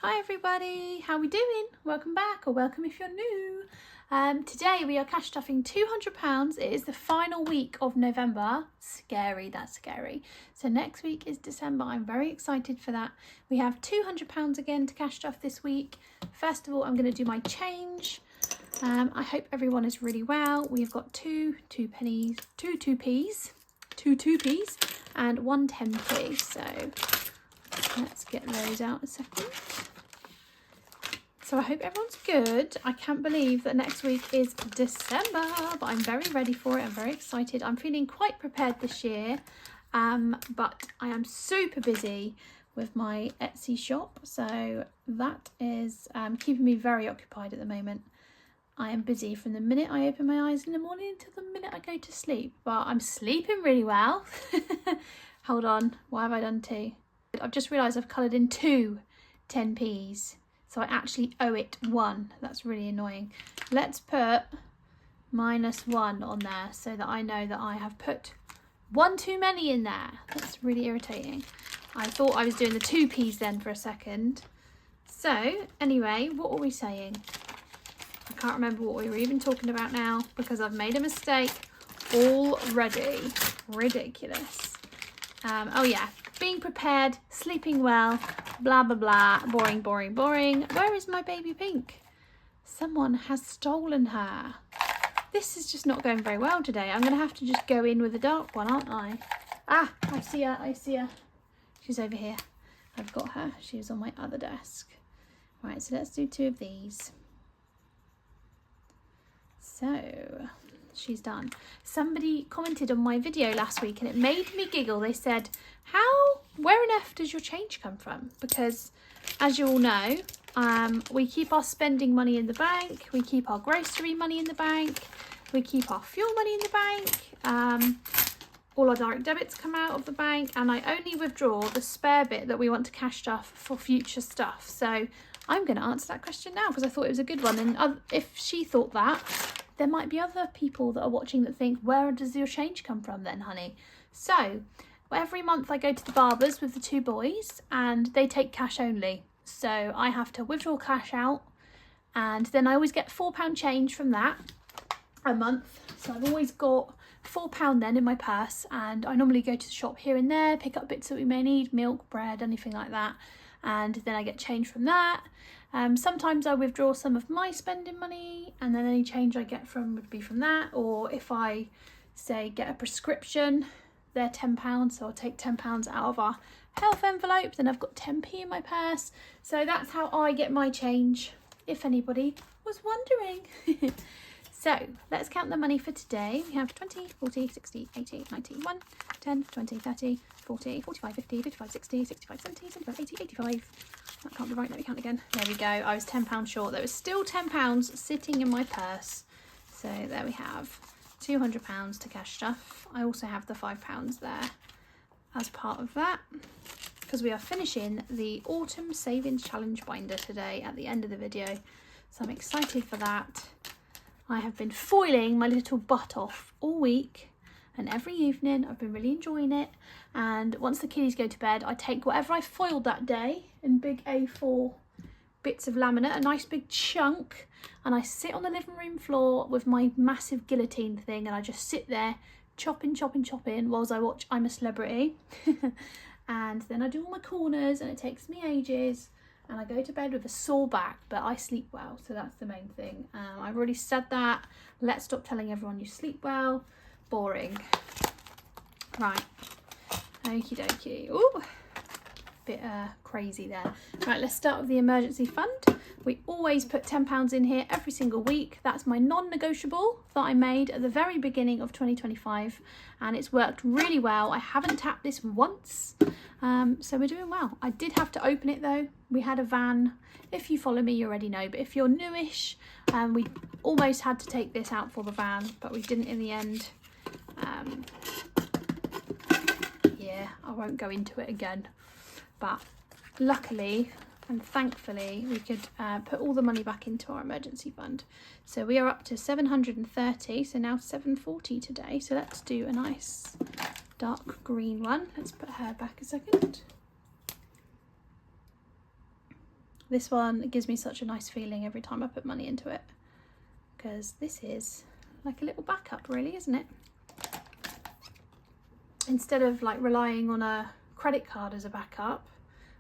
Hi everybody, how we doing? Welcome back, or welcome if you're new. Today we are cash stuffing £200. It is the final week of November. Scary, that's scary. So next week is December. I'm very excited for that. We have £200 again to cash stuff this week. First of all, I'm going to do my change. I hope everyone is really well. We've got two 2p, and one 10p. So let's get those out a second. So I hope everyone's good. I can't believe that next week is December, but I'm very ready for it. I'm very excited. I'm feeling quite prepared this year, but I am super busy with my Etsy shop. So that is keeping me very occupied at the moment. I am busy from the minute I open my eyes in the morning until the minute I go to sleep, but I'm sleeping really well. Hold on, why have I done two? I've just realised I've coloured in two 10p's. So I actually owe it one. That's really annoying. Let's put -1 on there so that I know that I have put one too many in there. That's really irritating. I thought I was doing the 2p's then for a second. So anyway, what were we saying? I can't remember what we were even talking about now because I've made a mistake already. Ridiculous. Oh yeah, being prepared, sleeping well, blah blah blah, boring, boring, boring. Where is my baby pink? Someone has stolen her. This is just not going very well today. I'm going to have to just go in with a dark one, aren't I? Ah, I see her, I see her. She's over here. I've got her. She was on my other desk. Right, so let's do two of these. So she's done. Somebody commented on my video last week and it made me giggle. They said, where on earth does your change come from? Because as you all know, we keep our spending money in the bank, we keep our grocery money in the bank, we keep our fuel money in the bank, all our direct debits come out of the bank, and I only withdraw the spare bit that we want to cash stuff for future stuff. So I'm going to answer that question now because I thought it was a good one, and if she thought that, there might be other people that are watching that think, where does your change come from then, honey? So every month I go to the barbers with the two boys and they take cash only. So I have to withdraw cash out, and then I always get £4 change from that a month. So I've always got £4 then in my purse, and I normally go to the shop here and there, pick up bits that we may need, milk, bread, anything like that. And then I get change from that. Sometimes I withdraw some of my spending money, and then any change I get from would be from that. Or if I say get a prescription, they're £10, so I'll take £10 out of our health envelope, then I've got 10p in my purse. So that's how I get my change, if anybody was wondering. So let's count the money for today. We have 20, 40, 60, 80, 90, 1, 10, 20, 30, 40, 45, 50, 55, 60, 65, 70, 75, 80, 85. That can't be right, let me count again. There we go, I was £10 short. There was still £10 sitting in my purse. So there we have £200 to cash stuff. I also have the £5 there as part of that, because we are finishing the Autumn Savings Challenge binder today at the end of the video. So I'm excited for that. I have been foiling my little butt off all week, and every evening I've been really enjoying it. And once the kiddies go to bed, I take whatever I foiled that day in big A4 bits of laminate, a nice big chunk, and I sit on the living room floor with my massive guillotine thing, and I just sit there chopping whilst I watch I'm a Celebrity. And then I do all my corners, and it takes me ages. And I go to bed with a sore back, but I sleep well, so that's the main thing. I've already said that. Let's stop telling everyone you sleep well. Boring. Right. Okie dokie. Ooh, bit crazy there. Right, let's start with the emergency fund. We always put £10 in here every single week. That's my non-negotiable that I made at the very beginning of 2025, and it's worked really well. I haven't tapped this once. So we're doing well. I did have to open it though. We had a van. If you follow me, you already know, but if you're newish, we almost had to take this out for the van, but we didn't in the end. Yeah, I won't go into it again, but luckily and thankfully we could put all the money back into our emergency fund. So we are up to 730, so now 740 today. So let's do a nice dark green one. Let's put her back a second. This one gives me such a nice feeling every time I put money into it, because this is like a little backup really, isn't it? Instead of like relying on a credit card as a backup,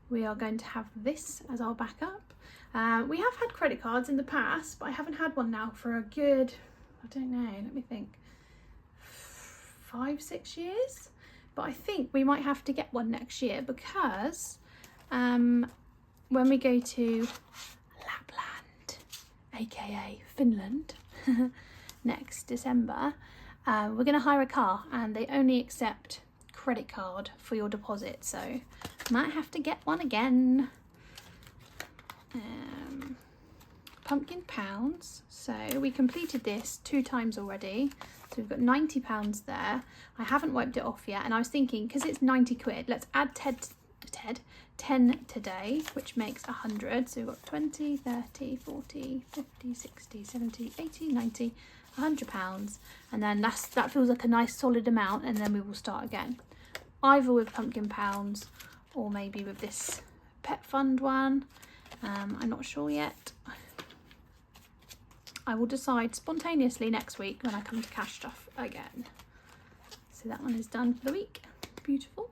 we are going to have this as our backup. We have had credit cards in the past, but I haven't had one now for a good, I don't know, let me think, 5-6 years. But I think we might have to get one next year, because when we go to Lapland, aka Finland, next December, we're going to hire a car, and they only accept credit card for your deposit, so might have to get one again. Pumpkin pounds, so we completed this 2 times already, so we've got £90 there. I haven't wiped it off yet, and I was thinking, because it's 90 quid, let's add 10 today, which makes 100. So we've got 20, 30, 40, 50, 60, 70, 80, 90, £100, and then that feels like a nice solid amount, and then we will start again, either with pumpkin pounds or maybe with this pet fund one. I'm not sure yet. I will decide spontaneously next week when I come to cash stuff again. So that one is done for the week. Beautiful.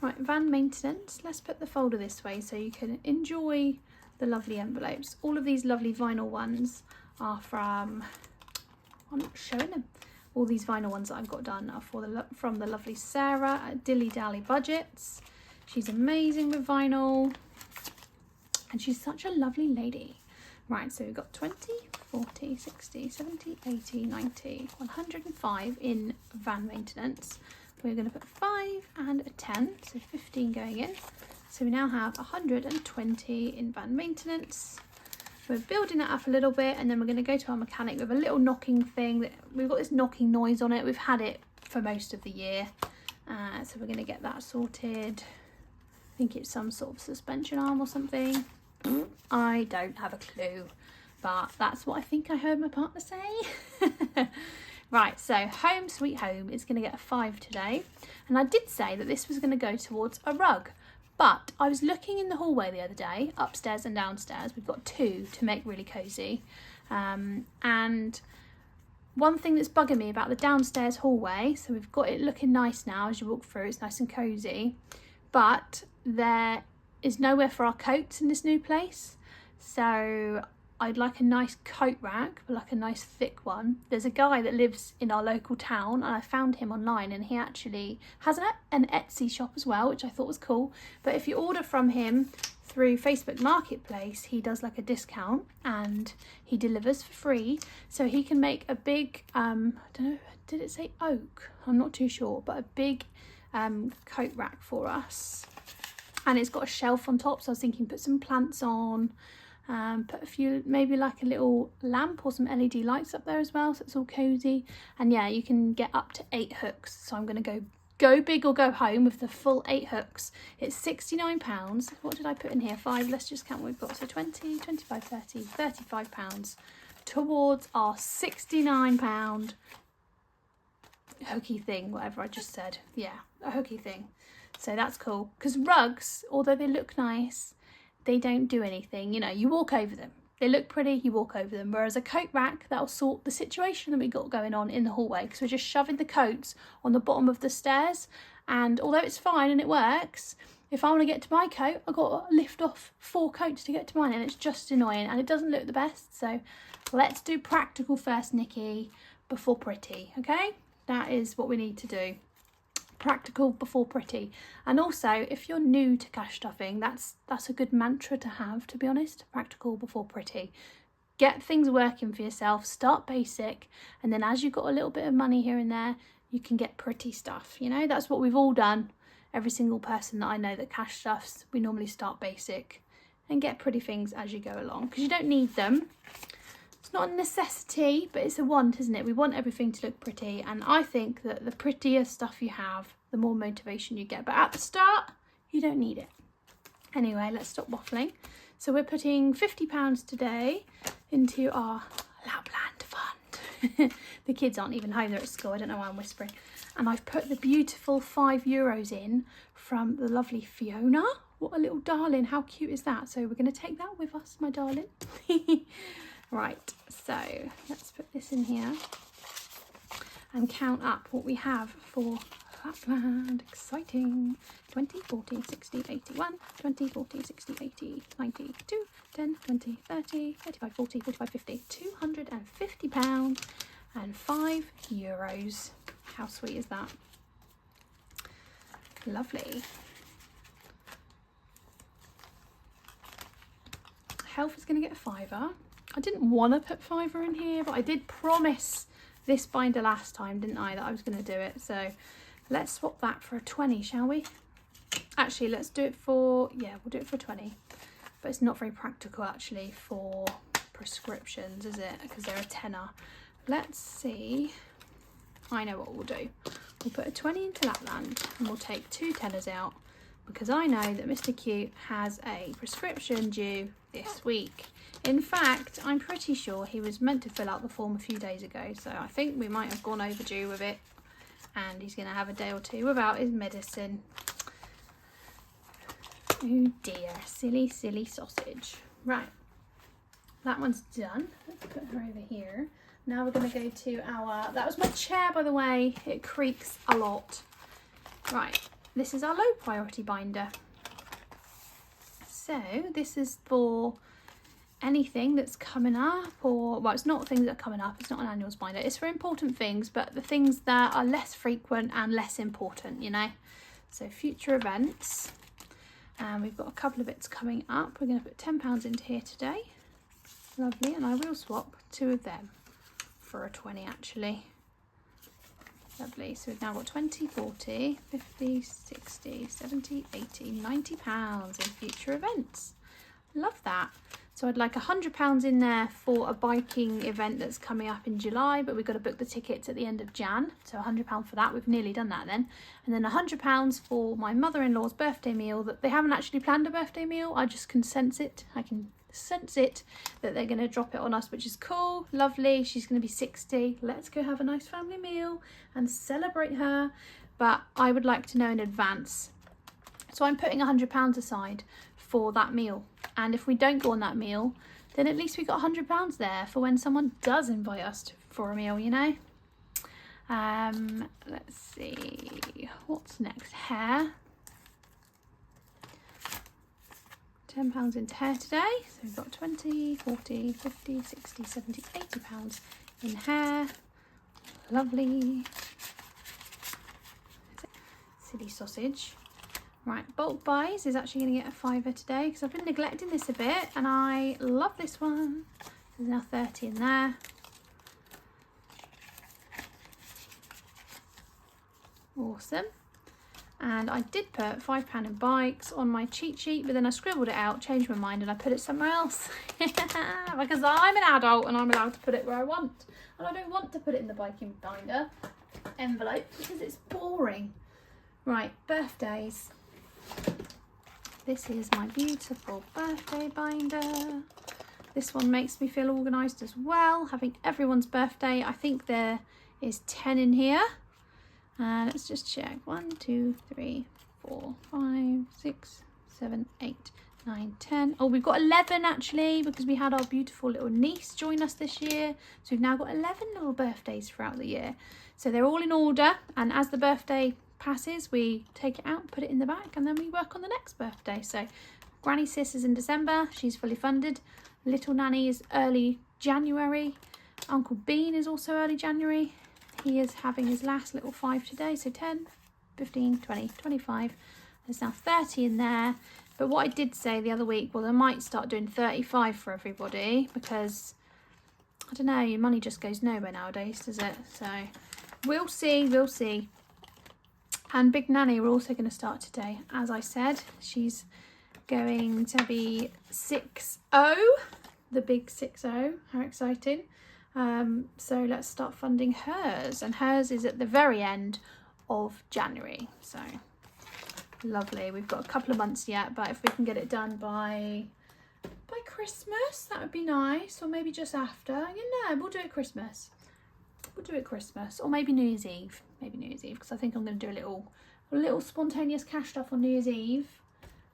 Right, van maintenance. Let's put the folder this way so you can enjoy the lovely envelopes. All of these lovely vinyl ones are from, I'm not showing them. All these vinyl ones that I've got done are from the lovely Sarah at Dilly Dally Budgets. She's amazing with vinyl, and she's such a lovely lady. Right, so we've got 20, 40, 60, 70, 80, 90, 105 in van maintenance. We're going to put 5 and a 10, so 15 going in. So we now have 120 in van maintenance. We're building that up a little bit, and then we're going to go to our mechanic with a little knocking thing. We've got this knocking noise on it. We've had it for most of the year. So we're going to get that sorted. I think it's some sort of suspension arm or something. I don't have a clue, but that's what I think I heard my partner say. Right, so Home Sweet Home is going to get a 5 today, and I did say that this was going to go towards a rug, but I was looking in the hallway the other day, upstairs and downstairs. We've got 2 to make really cosy, and one thing that's bugging me about the downstairs hallway, so we've got it looking nice now as you walk through, it's nice and cosy, but there is nowhere for our coats in this new place. So I'd like a nice coat rack, but like a nice thick one. There's a guy that lives in our local town, and I found him online, and he actually has an Etsy shop as well, which I thought was cool. But if you order from him through Facebook Marketplace, he does like a discount, and he delivers for free. So he can make a big, I don't know, did it say oak? I'm not too sure, but a big coat rack for us. And it's got a shelf on top, so I was thinking put some plants on, put a few, maybe like a little lamp or some LED lights up there as well, so it's all cozy. And yeah, you can get up to 8 hooks, so I'm going to go big or go home with the full 8 hooks. It's £69. What did I put in here? 5. Let's just count what we've got. So 20, 25, 30, £35 towards our £69 hooky thing, whatever I just said. Yeah, a hooky thing. So that's cool, because rugs, although they look nice, they don't do anything. You know, you walk over them. They look pretty, you walk over them. Whereas a coat rack, that'll sort the situation that we got going on in the hallway, because we're just shoving the coats on the bottom of the stairs. And although it's fine and it works, if I want to get to my coat, I've got to lift off 4 coats to get to mine, and it's just annoying, and it doesn't look the best. So let's do practical first, Nikki, before pretty, okay? That is what we need to do. Practical before pretty. And also, if you're new to cash stuffing, that's a good mantra to have, to be honest. Practical before pretty. Get things working for yourself, start basic, and then as you've got a little bit of money here and there, you can get pretty stuff. You know, that's what we've all done. Every single person that I know that cash stuffs, we normally start basic and get pretty things as you go along, because you don't need them. It's not a necessity, but it's a want, isn't it? We want everything to look pretty, and I think that the prettier stuff you have, the more motivation you get. But at the start, you don't need it. Anyway, let's stop waffling. So we're putting £50 today into our Lapland fund. The kids aren't even home, they're at school. I don't know why I'm whispering. And I've put the beautiful €5 in from the lovely Fiona What a little darling. How cute is that? So we're going to take that with us, my darling. Right, so let's put this in here and count up what we have for Lapland. Exciting. 20, 40, 60, 81, 20, 40, 60, 80, 92, 10, 20, 30, 35, 40, 45, 50, £250 and €5. How sweet is that? Lovely. Health is going to get a £5. I didn't want to put £5 in here, but I did promise this binder last time, didn't I, that I was going to do it. So let's swap that for a 20, shall we? Actually, let's do it for, yeah, we'll do it for 20. But it's not very practical actually for prescriptions, is it? Because they're a tenner. Let's see. I know what we'll do. We'll put a 20 into Lapland and we'll take 2 tenners out, because I know that Mr. Cute has a prescription due this week. In fact, I'm pretty sure he was meant to fill out the form a few days ago, so I think we might have gone overdue with it, and he's going to have a day or two without his medicine. Oh dear, silly, silly sausage. Right, that one's done. Let's put her over here. Now we're going to go to our, that was my chair, by the way, it creaks a lot. Right, this is our low priority binder. So this is for anything that's coming up, or, well, it's not things that are coming up, it's not an annuals binder, it's for important things, but the things that are less frequent and less important, you know. So future events, and we've got a couple of bits coming up. We're going to put £10 into here today. Lovely, and I will swap 2 of them for a 20 actually. Lovely, so we've now got 20, 40, 50, 60, 70, 80, £90 in future events. Love that. So I'd like £100 in there for a biking event that's coming up in July, but we've got to book the tickets at the end of Jan. So £100 for that. We've nearly done that then. And then £100 for my mother-in-law's birthday meal. That they haven't actually planned a birthday meal. I just can sense it. I can sense it that they're going to drop it on us, which is cool. Lovely. She's going to be 60. Let's go have a nice family meal and celebrate her. But I would like to know in advance. So I'm putting £100 aside for that meal, and if we don't go on that meal, then at least we got £100 there for when someone does invite us for a meal, you know. Let's see, what's next? Hair. £10 into hair today, so we've got 20, 40, 50, 60, 70, £80 in hair. Lovely. Silly sausage. Right, bulk buys is actually going to get a £5 today, because I've been neglecting this a bit and I love this one. There's now 30 in there. Awesome. And I did put £5 in bikes on my cheat sheet, but then I scribbled it out, changed my mind, and I put it somewhere else. Because I'm an adult and I'm allowed to put it where I want. And I don't want to put it in the biking binder envelope because it's boring. Right, birthdays. This is my beautiful birthday binder. This one makes me feel organised as well, having everyone's birthday. I think there is 10 in here. Let's just check. 1, 2, 3, 4, 5, 6, 7, 8, 9, 10. Oh, we've got 11 actually, because we had our beautiful little niece join us this year. So we've now got 11 little birthdays throughout the year. So they're all in order, and as the birthday passes, we take it out, put it in the back, and then we work on the next birthday. So Granny Sis is in December, she's fully funded. Little Nanny is early January. Uncle Bean is also early January. He is having his last little 5 today, so 10, 15, 20, 25. There's now 30 in there. But what I did say the other week, well, I might start doing 35 for everybody, because I don't know, your money just goes nowhere nowadays, does it? So we'll see, we'll see. And Big Nanny, we're also going to start today. As I said, she's going to be 6-0, the big 6-0. How exciting. So let's start funding hers. And hers is at the very end of January. So lovely. We've got a couple of months yet, but if we can get it done by Christmas, that would be nice. Or maybe just after. You know, we'll do it Christmas. We'll do it Christmas, or maybe New Year's Eve. Maybe New Year's Eve, because I think I'm going to do a little spontaneous cash stuff on New Year's Eve.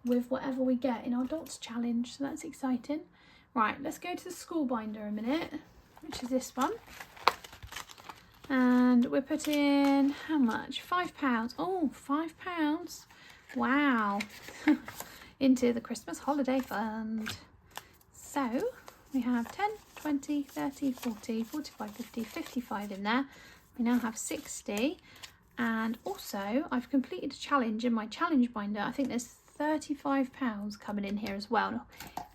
with whatever we get in our dots challenge, so that's exciting. Right, let's go to the school binder a minute, which is this one. And we're putting, how much? £5. Oh, £5. Wow. Into the Christmas holiday fund. So we have 10, 20, 30, 40, 45, 50, 55 in there. We now have 60. And also I've completed a challenge in my challenge binder. I think there's £35 coming in here as well.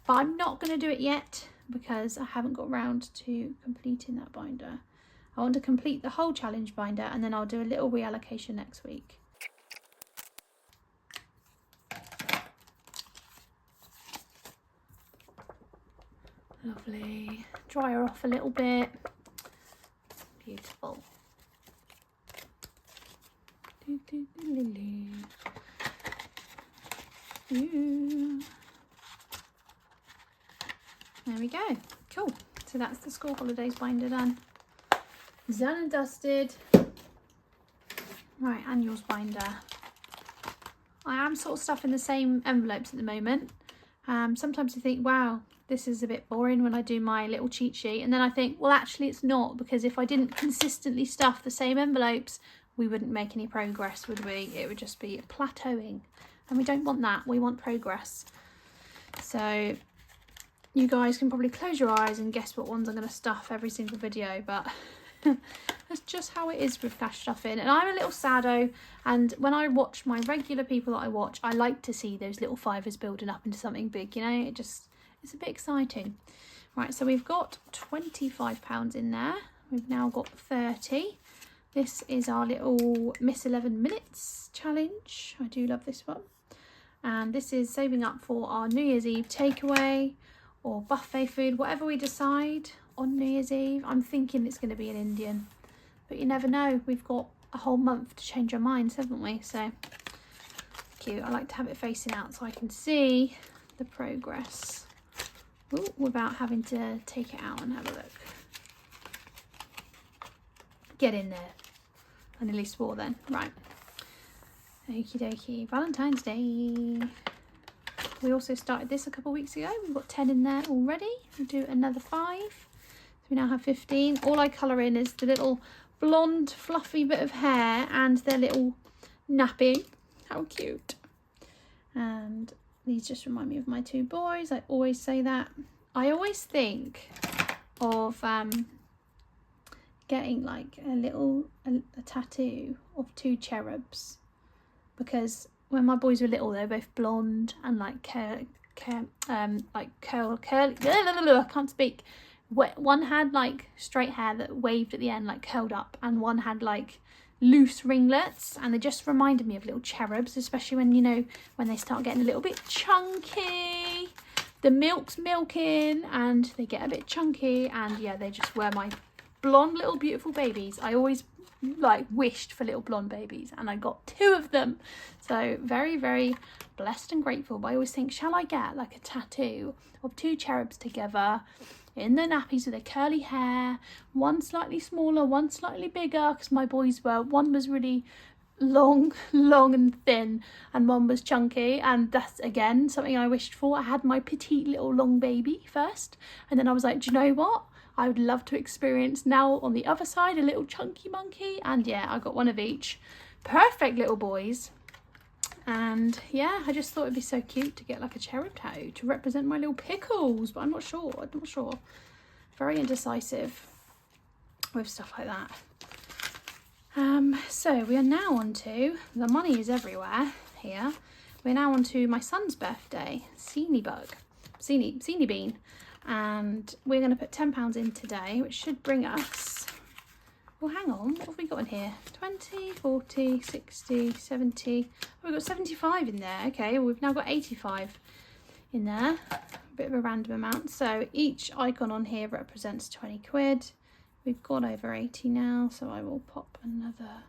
But I'm not going to do it yet because I haven't got round to completing that binder. I want to complete the whole challenge binder and then I'll do a little reallocation next week. Lovely. Dry her off a little bit. Beautiful. Ooh. There we go. Cool. So that's the school holidays binder done. Done and dusted. Right, annuals binder. I am sort of stuffing the same envelopes at the moment. Sometimes I think, wow, this is a bit boring when I do my little cheat sheet. And then I think, well, actually it's not, because if I didn't consistently stuff the same envelopes, we wouldn't make any progress, would we? It would just be plateauing. And we don't want that. We want progress. So you guys can probably close your eyes and guess what ones I'm going to stuff every single video, but that's just how it is with cash stuffing. And I'm a little saddo, and when I watch my regular people that I watch, I like to see those little fivers building up into something big, you know. It's a bit exciting. Right, so we've got £25 in there. We've now got 30. This is our little Miss 11 Minutes challenge. I do love this one. And this is saving up for our New Year's Eve takeaway or buffet food, whatever we decide on New Year's Eve. I'm thinking it's going to be an Indian, but you never know. We've got a whole month to change our minds, haven't we? So cute. I like to have it facing out so I can see the progress. Ooh, without having to take it out and have a look. Get in there. I nearly swore then. Right. Okie dokie. Valentine's Day. We also started this a couple of weeks ago. We've got 10 in there already. We'll do another 5. So we now have 15. All I colour in is the little blonde fluffy bit of hair and their little nappy. How cute. And these just remind me of my 2 boys. I always say that. I always think of getting like a tattoo of 2 cherubs, because when my boys were little, they were both blonde and like curly. I can't speak. One had like straight hair that waved at the end, like curled up, and one had like loose ringlets, and they just reminded me of little cherubs, especially when, you know, when they start getting a little bit chunky. The milk's milking and they get a bit chunky, and yeah, they just were my blonde little beautiful babies. I always like wished for little blonde babies, and I got 2 of them, so very, very blessed and grateful. But I always think, shall I get like a tattoo of 2 cherubs together in their nappies with their curly hair, one slightly smaller, one slightly bigger, because my boys were, one was really long and thin, and one was chunky, and that's again something I wished for. I had my petite little long baby first, and then I was like, do you know what, I would love to experience now on the other side a little chunky monkey, and yeah, I got 1 of each. Perfect little boys. And yeah, I just thought it'd be so cute to get like a cherub tattoo to represent my little pickles, but I'm not sure. Very indecisive with stuff like that. So we are now on to, the money is everywhere here. We're now on to my son's birthday, Seenie Bean. And we're going to put £10 in today, which should bring us, well, hang on, what have we got in here? 20, 40, 60, 70. Oh, we've got 75 in there. Okay, well, we've now got 85 in there. A bit of a random amount. So each icon on here represents 20 quid. We've got over 80 now, so I will pop another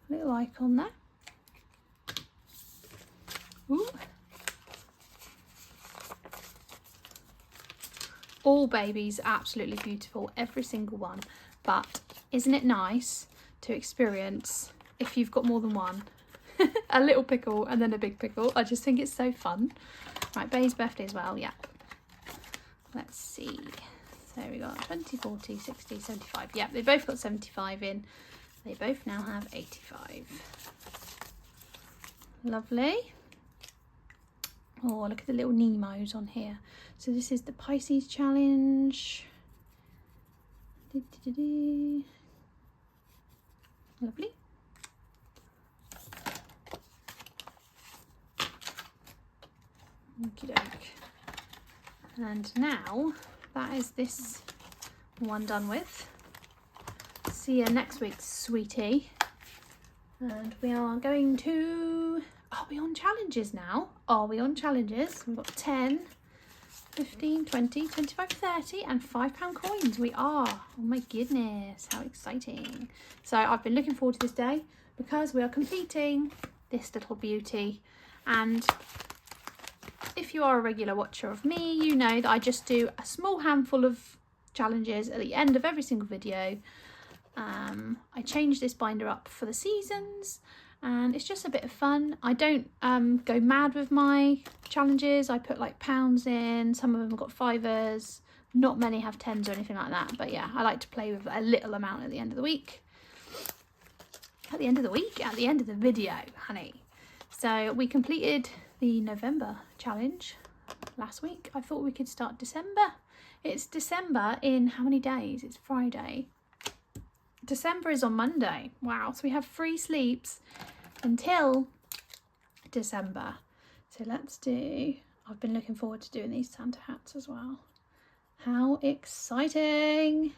little icon there. Ooh. All babies are absolutely beautiful, every single one. But isn't it nice to experience if you've got more than one? a little pickle and then a big pickle. I just think it's so fun. Right, Bay's birthday as well, yeah. Let's see. So we got 20, 40, 60, 75. Yeah, they both got 75 in. They both now have 85. Lovely. Oh, look at the little Nemos on here. So this is the Pisces challenge. Lovely. Okie doke. And now that is this one done with. See you next week, sweetie. And we are going to... Are we on challenges now? Are we on challenges? We've got 10, 15, 20, 25, 30 and £5 coins. We are. Oh my goodness, how exciting. So I've been looking forward to this day because we are completing this little beauty. And if you are a regular watcher of me, you know that I just do a small handful of challenges at the end of every single video. I change this binder up for the seasons and it's just a bit of fun. I don't go mad with my challenges. I put like pounds in, some of them have got fivers, not many have tens or anything like that, but yeah, I like to play with a little amount at the end of the week. At the end of the week? At the end of the video, honey. So we completed the November challenge last week. I thought we could start December. It's December in how many days? It's Friday. December is on Monday. Wow, so we have 3 sleeps until December. So let's do, I've been looking forward to doing these Santa hats as well. How exciting.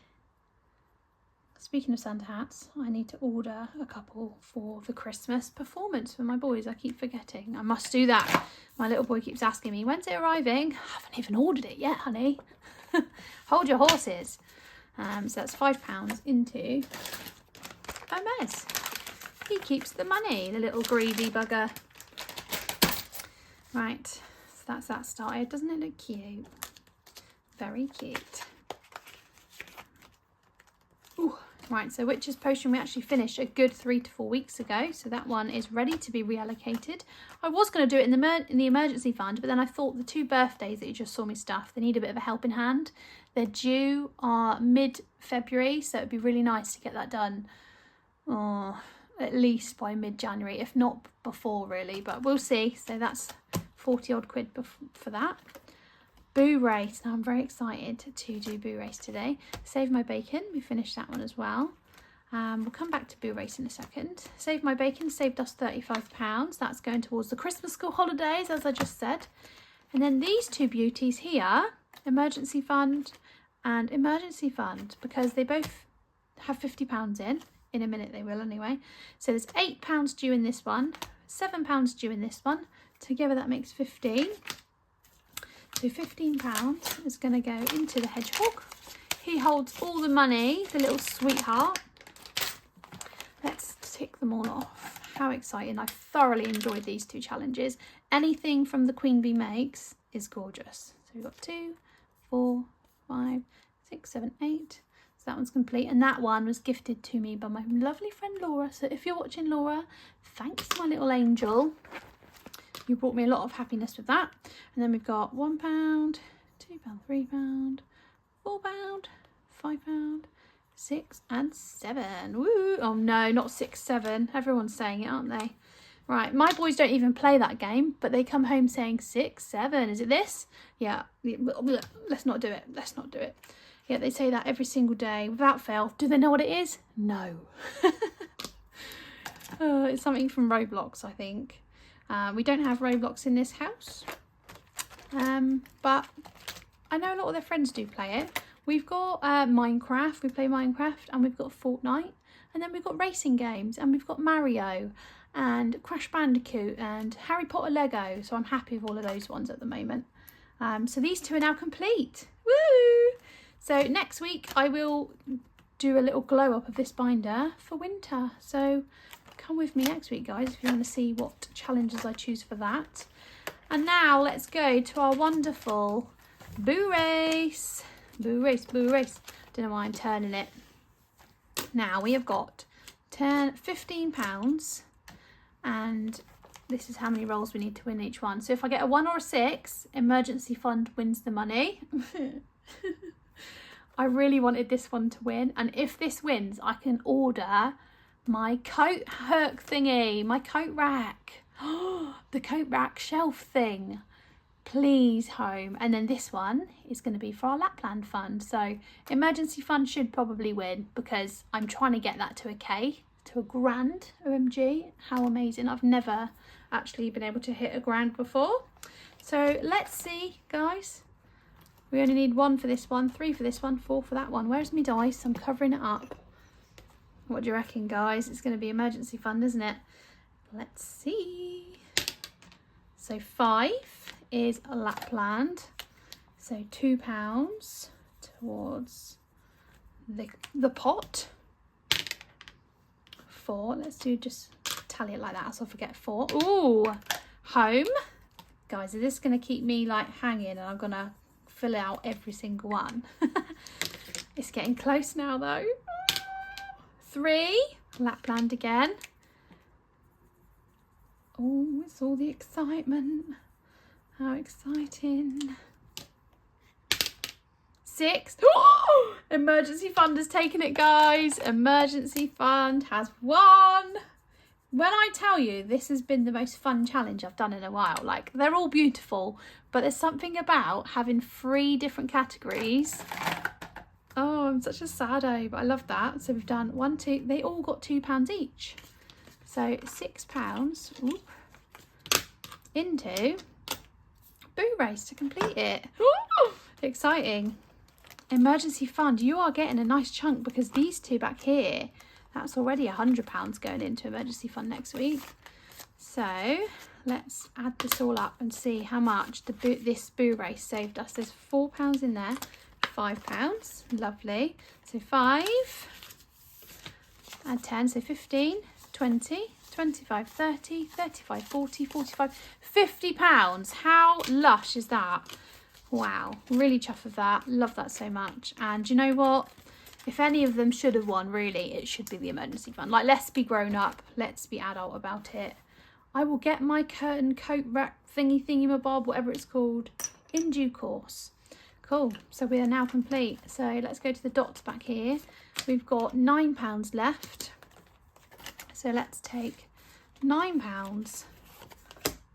Speaking of Santa hats, I need to order a couple for the Christmas performance for my boys. I keep forgetting. I must do that. My little boy keeps asking me, when's it arriving? I haven't even ordered it yet, honey. Hold your horses. So that's £5 into Hermes. He keeps the money, the little greedy bugger. Right, so that's that started. Doesn't it look cute? Very cute. Ooh. Right, so Witch's Potion we actually finished a good 3 to 4 weeks ago, so that one is ready to be reallocated. I was going to do it in the emergency fund, but then I thought the 2 birthdays that you just saw me stuff, they need a bit of a helping hand. They're due mid-February, so it'd be really nice to get that done at least by mid-January, if not before really, but we'll see. So that's 40 odd quid for that. Boo Race. Now I'm very excited to do Boo Race today. Save My Bacon. We finished that one as well. We'll come back to Boo Race in a second. Save My Bacon saved us £35. That's going towards the Christmas school holidays, as I just said. And then these 2 beauties here, Emergency Fund and Emergency Fund, because they both have £50 in. In a minute they will anyway. So there's £8 due in this one, £7 due in this one. Together that makes 15. So £15 is going to go into the hedgehog. He holds all the money, the little sweetheart. Let's tick them all off. How exciting. I thoroughly enjoyed these 2 challenges. Anything from the Queen Bee makes is gorgeous. So we've got 2, 4, 5, 6, 7, 8. So that one's complete. And that one was gifted to me by my lovely friend Laura. So if you're watching, Laura, thanks, my little angel. You brought me a lot of happiness with that. And then we've got £1, £2, £3, £4, £5, 6 and 7. Woo! Oh no, not 6, 7. Everyone's saying it, aren't they? Right, my boys don't even play that game, but they come home saying 6, 7. Is it this? Yeah. Let's not do it. Let's not do it. Yeah, they say that every single day without fail. Do they know what it is? No. It's something from Roblox, I think. We don't have Roblox in this house, but I know a lot of their friends do play it. We've got Minecraft, we play Minecraft, and we've got Fortnite, and then we've got racing games, and we've got Mario, and Crash Bandicoot, and Harry Potter Lego, so I'm happy with all of those ones at the moment. So these 2 are now complete. Woo! So next week I will do a little glow up of this binder for winter, so come with me next week, guys, if you want to see what challenges I choose for that. And now let's go to our wonderful Boo Race. Boo Race, Boo Race. Don't know why I'm turning it. Now we have got £15 And this is how many rolls we need to win each one. So if I get a 1 or a 6, emergency fund wins the money. I really wanted this one to win, and if this wins I can order my coat hook thingy, my coat rack. The coat rack shelf thing. Please, home. And then this one is going to be for our Lapland fund. So emergency fund should probably win, because I'm trying to get that to a K, to a grand. OMG, how amazing. I've never actually been able to hit a grand before. So let's see, guys. We only need 1 for this one, 3 for this one, 4 for that one. Where's my dice? I'm covering it up. What do you reckon, guys? It's going to be emergency fund, isn't it? Let's see. So 5 is a Lapland. So £2 towards the pot. 4. Let's do, just tally it like that so I forget 4. Ooh, home. Guys, is this going to keep me like hanging and I'm going to fill out every single one? It's getting close now though. 3, Lapland again. Oh, it's all the excitement. How exciting. 6. Emergency fund has taken it, guys. Emergency fund has won. When I tell you, this has been the most fun challenge I've done in a while. Like, they're all beautiful, but there's something about having 3 different categories. Oh, I'm such a saddo, but I love that. So we've done 1, 2, they all got £2 each. So £6 ooh, into Boo Race to complete it. Ooh, exciting. Emergency fund, you are getting a nice chunk, because these 2 back here, that's already £100 going into emergency fund next week. So let's add this all up and see how much this Boo Race saved us. There's £4 in there, £5, lovely. So 5, add 10, so 15, 20, 25, 30, 35, 40, 45, £50. How lush is that? Wow, really chuffed with that. Love that so much. And you know what? If any of them should have won, really, it should be the emergency fund. Like, let's be grown up. Let's be adult about it. I will get my curtain coat rack thingy-mabob, whatever it's called, in due course. Cool. So we are now complete. So let's go to the dots back here. We've got £9 left. So let's take £9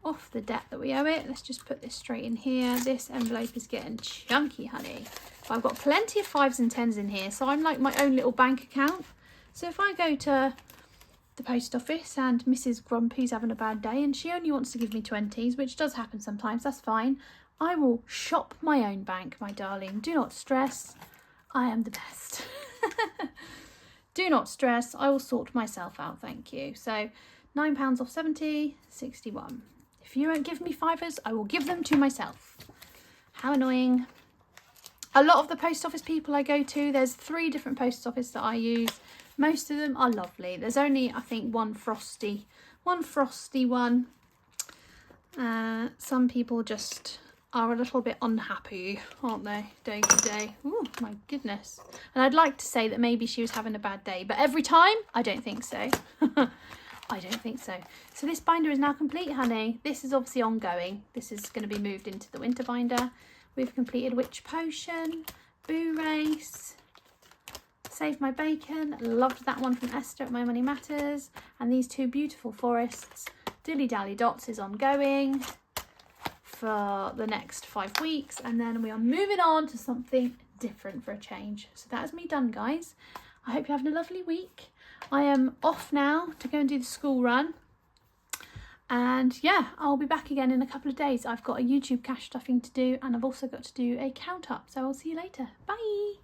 off the debt that we owe it. Let's just put this straight in here. This envelope is getting chunky, honey. But I've got plenty of 5s and 10s in here, so I'm like my own little bank account. So if I go to the post office and Mrs. Grumpy's having a bad day and she only wants to give me 20s, which does happen sometimes, that's fine. I will shop my own bank, my darling. Do not stress. I am the best. Do not stress. I will sort myself out, thank you. So £9 off 70, 61. If you won't give me 5s, I will give them to myself. How annoying. A lot of the post office people I go to, there's 3 different post offices that I use. Most of them are lovely. There's only, I think, one frosty one. Some people just are a little bit unhappy, aren't they, day to day? Oh my goodness. And I'd like to say that maybe she was having a bad day, but every time, I don't think so. I don't think so. So this binder is now complete, honey. This is obviously ongoing. This is going to be moved into the winter binder. We've completed Witch Potion, Boo Race, Save My Bacon. Loved that one from Esther at My Money Matters. And these 2 beautiful forests. Dilly Dally Dots is ongoing for the next 5 weeks. And then we are moving on to something different for a change. So that is me done, guys. I hope you're having a lovely week. I am off now to go and do the school run. And yeah, I'll be back again in a couple of days. I've got a YouTube cash stuffing to do, and I've also got to do a count up. So I'll see you later. Bye.